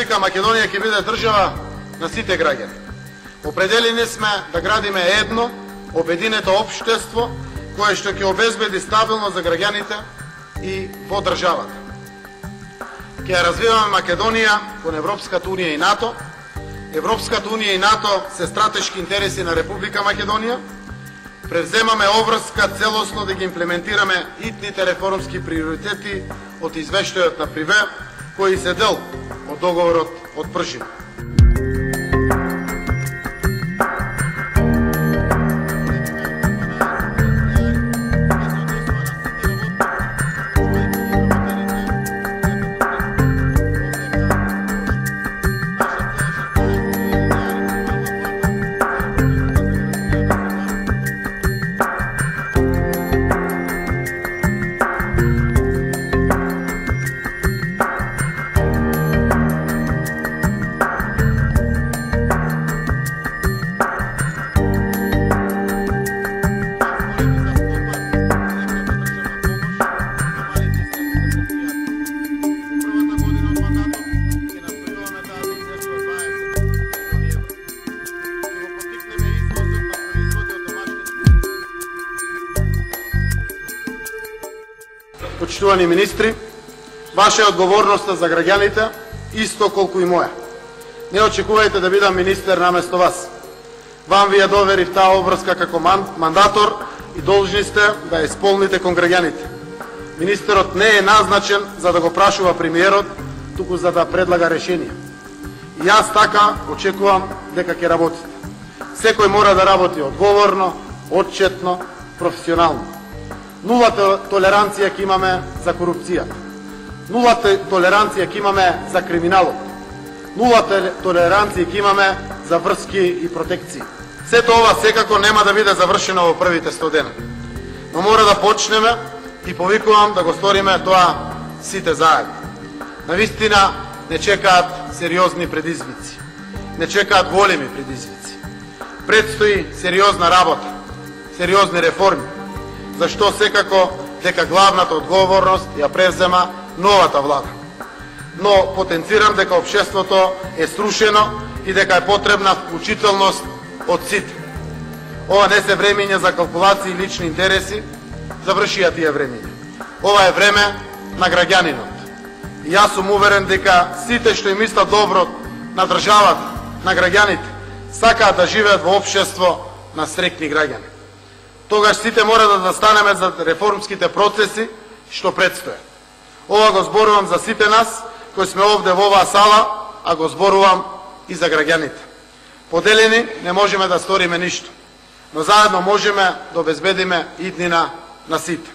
Република Македонија ќе биде држава на сите граѓани. Определени сме да градиме едно, обединето општество, кое што ќе обезбеди стабилност за граѓаните и во државата. Ќе ја развиваме Македонија кон Европската Унија и НАТО. Европската Унија и НАТО се стратешки интереси на Република Македонија. Превземаме обврска целосно да ги имплементираме итните реформски приоритети од извештајот на Приве, кои се дел од договорот од Пршина. Почитувани министри, ваша е одговорноста за граѓаните, исто колку и моја. Не очекувајте да бидам министер наместо вас. Вам ви ја доверив таа обврска како мандатор и должни сте да ја исполните кон граѓаните. Министерот не е назначен за да го прашува премиерот, туку за да предлага решенија. И јас така очекувам дека ќе работите. Секој мора да работи одговорно, отчетно, професионално. Нула толеранција ќе имаме за корупцијата. Нула толеранција ќе имаме за криминалот. Нула толеранција ќе имаме за врски и протекции. Сето ова секако нема да биде завршено во првите 100 дена. Но мора да почнеме и повикувам да го сториме тоа сите заедно. Навистина не чекаат сериозни предизвици. Не чекаат големи предизвици. Предстои сериозна работа, сериозни реформи. Зашто секако дека главната одговорност ја превзема новата влада. Но потенцирам дека општеството е срушено и дека е потребна вклучителност од сите. Ова не се времења за калкулации и лични интереси, завршија тие времења. Ова е време на граѓанинот. И јас сум уверен дека сите што им мислат добро на државата, на граѓаните, сакаат да живеат во општество на среќни граѓани. Тогаш сите мора да застанеме за реформските процеси што предстојат. Ова го зборувам за сите нас кои сме овде во оваа сала, а го зборувам и за граѓаните. Поделени не можеме да сториме ништо, но заедно можеме да обезбедиме иднина на сите.